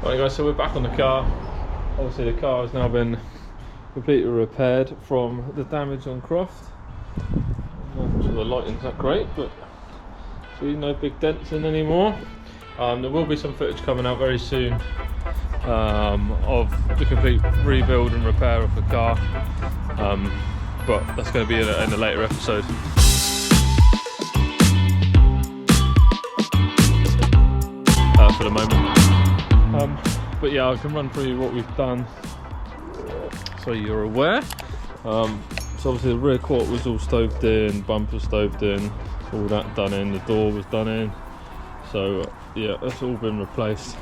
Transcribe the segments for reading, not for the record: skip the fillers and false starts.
Right guys, so we're back on the car. Obviously the car has now been completely repaired from the damage on Croft. The lighting's not great, but see, no big dents in anymore. There will be some footage coming out very soon of the complete rebuild and repair of the car, but that's going to be in a later episode. For the moment. But yeah, I can run through what we've done so you're aware. So obviously the rear quarter was all stoved in, bumper stoved in, all that done in, the door was done in. So yeah, that's all been replaced.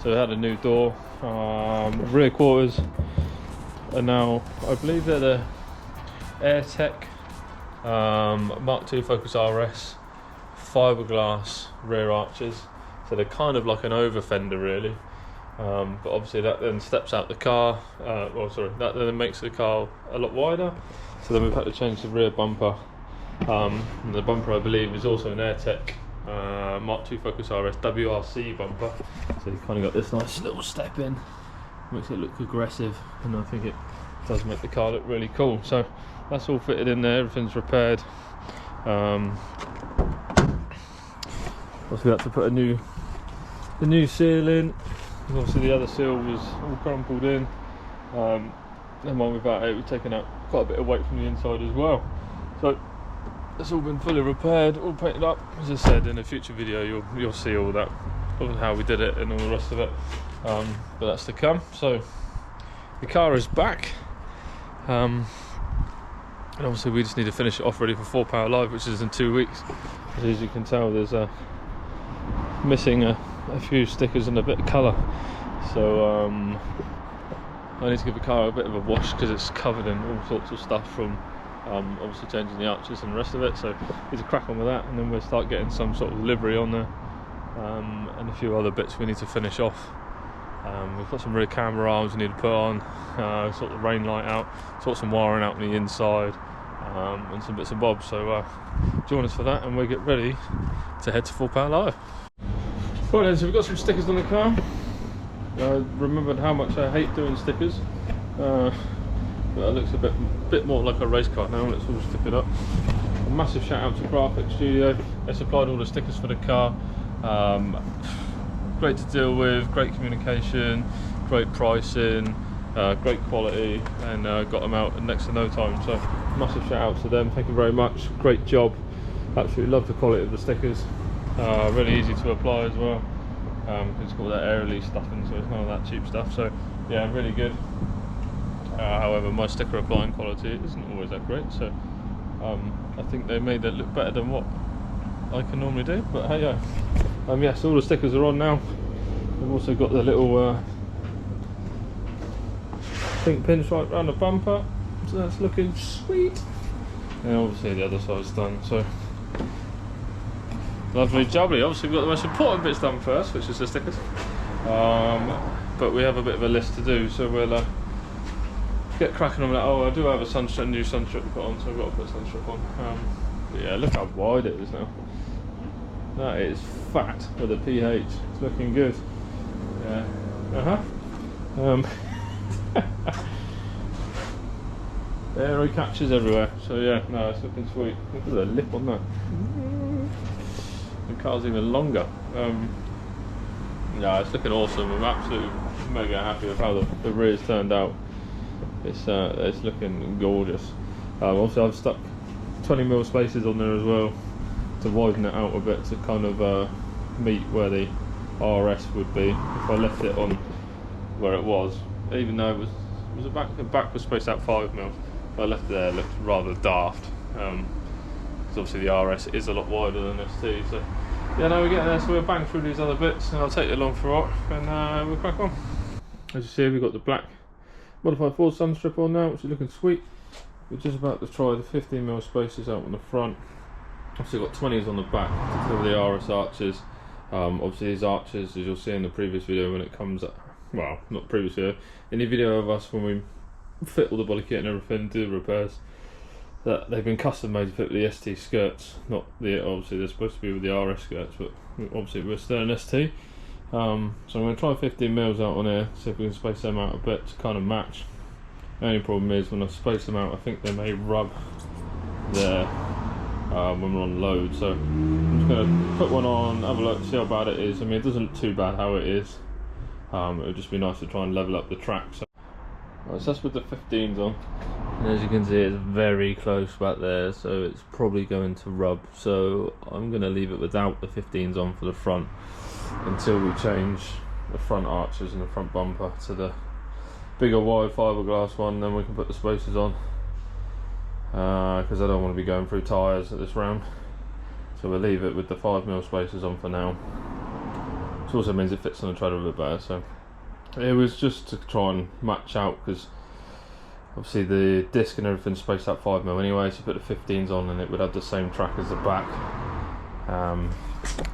So we had a new door. Rear quarters are now, I believe they're the AirTech Mk2 Focus RS fibreglass rear arches. So they're kind of like an over fender really, but obviously that then steps out the car, that then makes the car a lot wider. So then we've had to change the rear bumper. And the bumper I believe is also an AirTech Mk2 Focus RS WRC bumper. So you've kind of got this nice little step in, makes it look aggressive, and I think it does make the car look really cool. So that's all fitted in there, everything's repaired. Also we had to put a new seal in. Obviously the other seal was all crumpled in. And while we've at it, we've taken out quite a bit of weight from the inside as well. So it's all been fully repaired, all painted up. As I said, in a future video you'll see all that, of how we did it and all the rest of it. But that's to come. So the car is back. And obviously we just need to finish it off ready for 4 Power Live, which is in 2 weeks. As you can tell, there's missing a few stickers and a bit of colour, so I need to give the car a bit of a wash because it's covered in all sorts of stuff from obviously changing the arches and the rest of it. So need to crack on with that, and then we'll start getting some sort of livery on there, and a few other bits we need to finish off. We've got some rear camber arms we need to put on, sort the rain light out, sort some wiring out on the inside, and some bits and bobs. So join us for that, and we'll get ready to head to 4 Power Live. Right then, so we've got some stickers on the car. I remembered how much I hate doing stickers, but it looks a bit more like a race car now. Let's all stick it up. A massive shout out to Croft Studio. They supplied all the stickers for the car. Great to deal with, great communication, great pricing, great quality, and got them out in next to no time. So massive shout out to them. Thank you very much. Great job. Absolutely love the quality of the stickers. Really easy to apply as well. It's got that air release stuff in, so it's none of that cheap stuff. So yeah, really good. However, my sticker applying quality isn't always that great, so I think they made it look better than what I can normally do. But hey, yeah. Yes, all the stickers are on now. We've also got the little pink pinstripe around the bumper, so that's looking sweet. And obviously the other side's done. So. Lovely jubbly. Obviously we've got the most important bits done first, which is the stickers. But we have a bit of a list to do, so we'll get cracking on that. Oh, I do have a new sunstrip to put on, so I've got to put sunstrip on. But yeah, look how wide it is now. That is fat with a PH. It's looking good. Yeah. Aero catches everywhere. So yeah, no, it's looking sweet. Look at the lip on that. The car's even longer. Yeah, it's looking awesome. I'm absolutely mega happy with how the rear's turned out. It's looking gorgeous. Also I've stuck 20mm spaces on there as well to widen it out a bit to kind of meet where the RS would be if I left it on where it was. Even though the back was spaced out 5mm, if I left it there, it looked rather daft. Because obviously the RS is a lot wider than ST, so yeah, now we're getting there, so we'll bang through these other bits and I'll take you along for a while, and we'll crack on. As you see, we've got the black modified Ford sunstrip on now, which is looking sweet. We're just about to try the 15mm spaces out on the front. Obviously got 20s on the back to cover the RS arches. Obviously these arches, as you'll see in the previous video when it comes up, well, not previous video, in the video of us when we fit all the body kit and everything, do the repairs, that they've been custom made to fit with the ST skirts. Not the, obviously they're supposed to be with the RS skirts, but obviously we're still an ST. So I'm going to try 15 mils out on here, see if we can space them out a bit to kind of match. The only problem is when I space them out, I think they may rub there when we're on load. So I'm just going to put one on, have a look, see how bad it is. I mean, it doesn't look too bad how it is. It would just be nice to try and level up the track. So, right, so that's with the 15s on. And as you can see, it's very close back there, so it's probably going to rub. So I'm going to leave it without the 15s on for the front until we change the front arches and the front bumper to the bigger wide fiberglass one. Then we can put the spacers on, because I don't want to be going through tyres at this round. So we'll leave it with the 5mm spacers on for now. Which also means it fits on the tread a bit better. So it was just to try and match out, because obviously the disc and everything's spaced out 5mm anyway, so put the 15s on and it would have the same track as the back.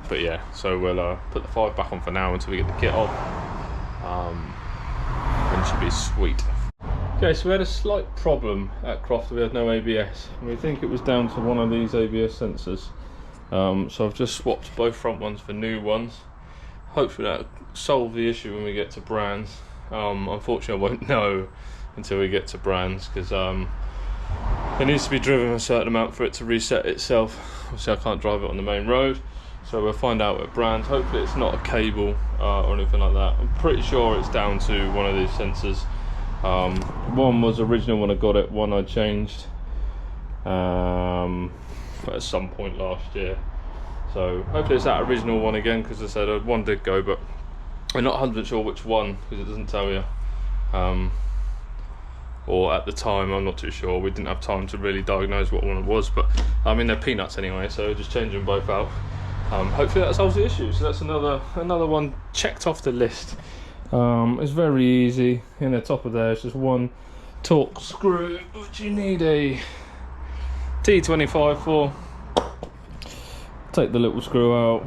But yeah, so we'll put the 5 back on for now until we get the kit off. Then it should be sweet. Okay, so we had a slight problem at Croft. We had no ABS, and we think it was down to one of these ABS sensors. So I've just swapped both front ones for new ones. Hopefully that'll solve the issue when we get to brands. Unfortunately I won't know until we get to brands, because it needs to be driven a certain amount for it to reset itself. Obviously I can't drive it on the main road, so we'll find out at brands. Hopefully it's not a cable or anything like that. I'm pretty sure it's down to one of these sensors. One was original when I got it, one I changed at some point last year. So hopefully it's that original one again, because I said one did go, but we're not 100% sure which one, because it doesn't tell you. Or at the time, I'm not too sure. We didn't have time to really diagnose what one it was, but I mean, they're peanuts anyway, so just change them both out. Hopefully that solves the issue. So that's another one checked off the list. It's very easy. In the top of there, it's just one torque screw, which you need a T25 for. Take the little screw out,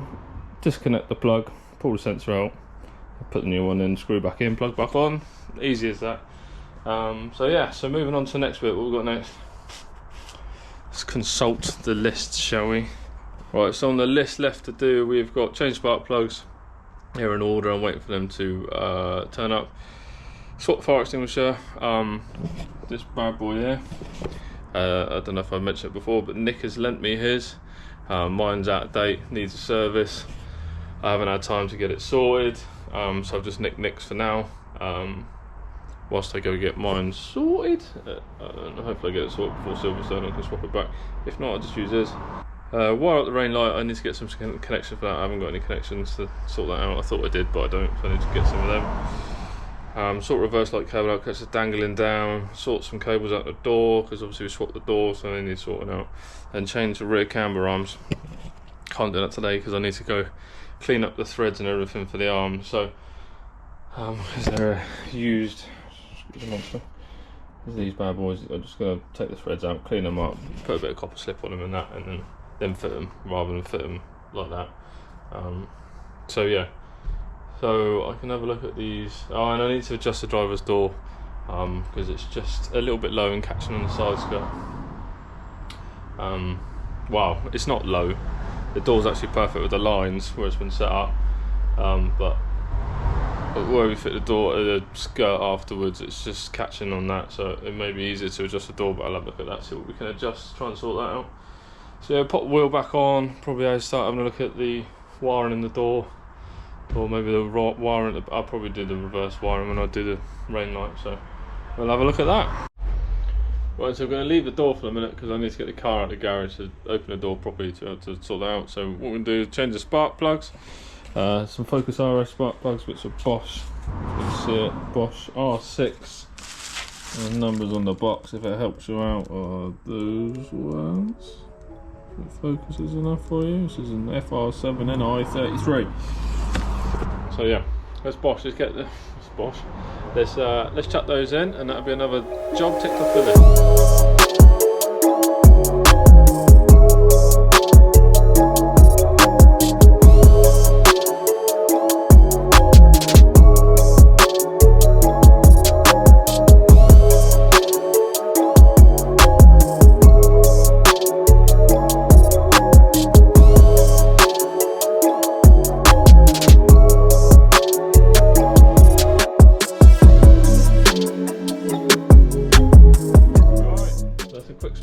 disconnect the plug, pull the sensor out, put the new one in, screw back in, plug back on. Easy as that. So yeah, so moving on to the next bit, what we've got next. Let's consult the list, shall we? Right, so on the list left to do, we've got change spark plugs. They're in order, I'm waiting for them to turn up. Swap fire extinguisher, this bad boy here. I don't know if I mentioned it before, but Nick has lent me his. Mine's out of date, needs a service. I haven't had time to get it sorted, so I've just nicked Nick's for now. Whilst I go get mine sorted. Hopefully I get it sorted before Silverstone, I can swap it back. If not, I'll just use this. Wire up the rain light, I need to get some connection for that. I haven't got any connections to sort that out. I thought I did, but I don't, so I need to get some of them. Sort reverse light cable out, because it's dangling down. Sort some cables out the door, because obviously we swapped the door, so they need sorting out. And change the rear camber arms. Can't do that today, because I need to go clean up the threads and everything for the arms. So, is there a used... These bad boys, I'm just going to take the threads out, clean them up, put a bit of copper slip on them and that, and then fit them, rather than fit them like that. So yeah, so I can have a look at these. Oh, and I need to adjust the driver's door, because it's just a little bit low and catching on the side skirt. Wow, it's not low. The door's actually perfect with the lines where it's been set up, but where we fit the door, the skirt afterwards, it's just catching on that, so it may be easier to adjust the door, but I'll have a look at that, see what we can adjust, try and sort that out. So yeah, pop the wheel back on, probably I start having a look at the wiring in the door, or maybe the wiring, I'll probably do the reverse wiring when I do the rain light, so we'll have a look at that. Right, so I'm going to leave the door for a minute, because I need to get the car out of the garage to open the door properly to sort that out. So what we're going to do is change the spark plugs. Some Focus RS spark plugs, which are Bosch. You can see it, Bosch R6. The numbers on the box, if it helps you out, are those ones. If Focus is enough for you. This is an FR7NI33. So yeah, that's Bosch. Let's get the Bosch. Let's chuck those in, and that'll be another job ticked off the list.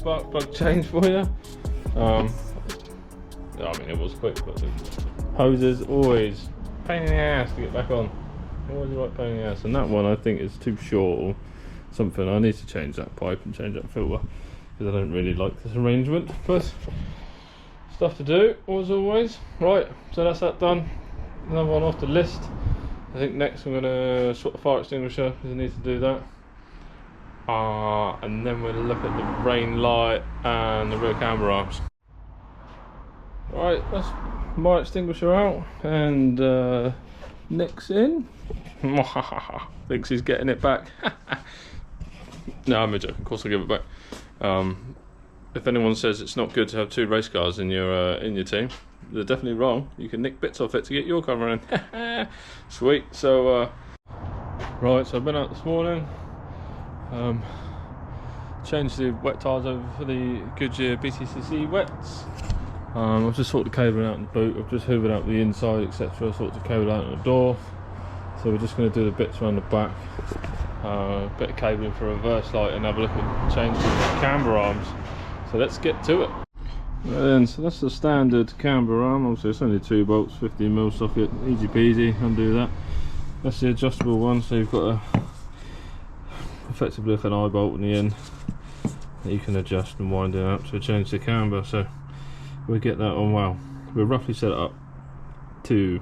spark plug change for you. I mean, it was quick, but the hoses always pain in the ass to get back on. Always the right pain in the ass. And that one I think is too short or something. I need to change that pipe and change that filter because I don't really like this arrangement. But stuff to do as always. Right, so that's that done. Another one off the list. I think next I'm going to swap the fire extinguisher because I need to do that. And then we'll look at the rain light and the rear camber arms. Right, that's my extinguisher out and Nick's in. Thinks he's getting it back. No, I'm a joke. Of course I'll give it back. If anyone says it's not good to have 2 race cars in your team, they're definitely wrong. You can nick bits off it to get your car in. Sweet. So right, so I've been out this morning. Changed the wet tyres over for the Goodyear BTCC wets. I've just sorted the cabling out in the boot. I've just hoovered out the inside, etc. Sorted the cable out in the door. So we're just going to do the bits around the back. Bit of cabling for a reverse light and have a look at changing the camber arms. So let's get to it. Then, so that's the standard camber arm. Obviously it's only 2 bolts, 15mm socket, easy peasy, undo that. That's the adjustable one, so you've got effectively like an eye bolt in the end that you can adjust and wind it up to change the camber. So we'll get that on well. We'll roughly set it up to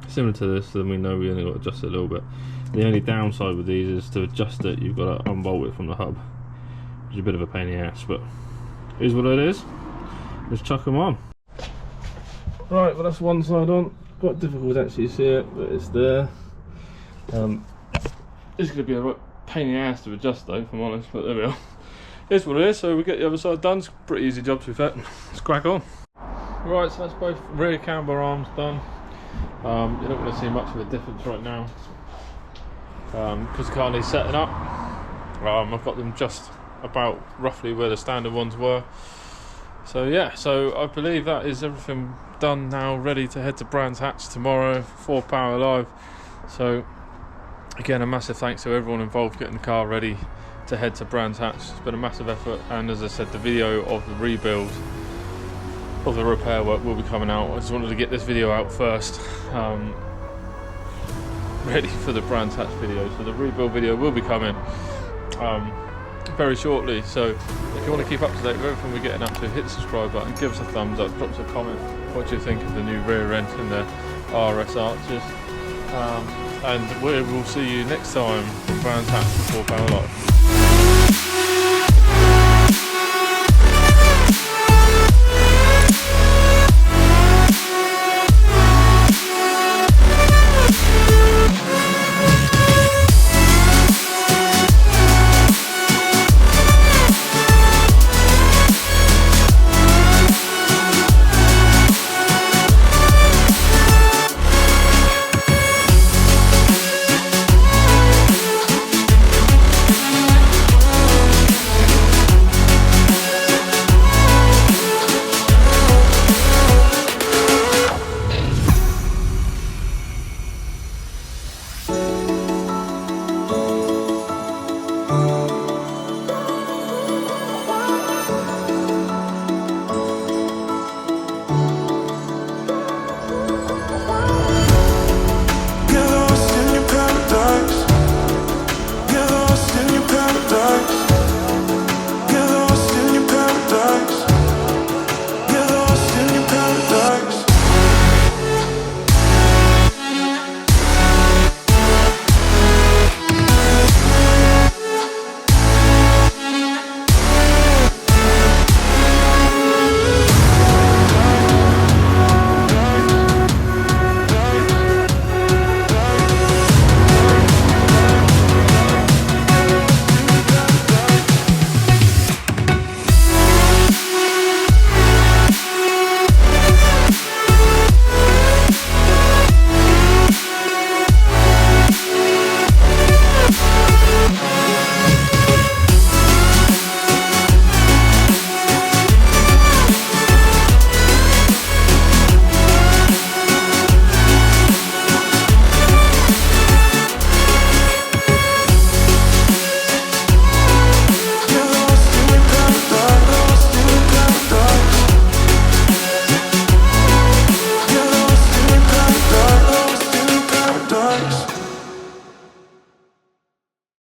similar to this, so then we know we only got to adjust it a little bit. The only downside with these is to adjust it, you've got to unbolt it from the hub, which is a bit of a pain in the ass, but it is what it is. Let's chuck them on. Right, well that's one side on. Quite difficult to actually see it, but it's there. It's going to be a right pain in the ass to adjust though, if I'm honest, but there we are. It's what it is, so we get the other side done. It's a pretty easy job to be fair. Let's crack on. Right, so that's both rear camber arms done. You're not going to see much of a difference right now because the car needs setting up. I've got them just about roughly where the standard ones were. So yeah, so I believe that is everything done now, ready to head to Brands Hatch tomorrow for Power Live. So again, a massive thanks to everyone involved getting the car ready to head to Brands Hatch. It's been a massive effort, and as I said, the video of the rebuild of the repair work will be coming out. I just wanted to get this video out first, ready for the Brands Hatch video. So the rebuild video will be coming very shortly. So if you want to keep up to date with everything we're getting up to, hit the subscribe button, give us a thumbs up, drop us a comment what you think of the new rear end and the RS arches, and we will see you next time from Brands Hatch for Power Live.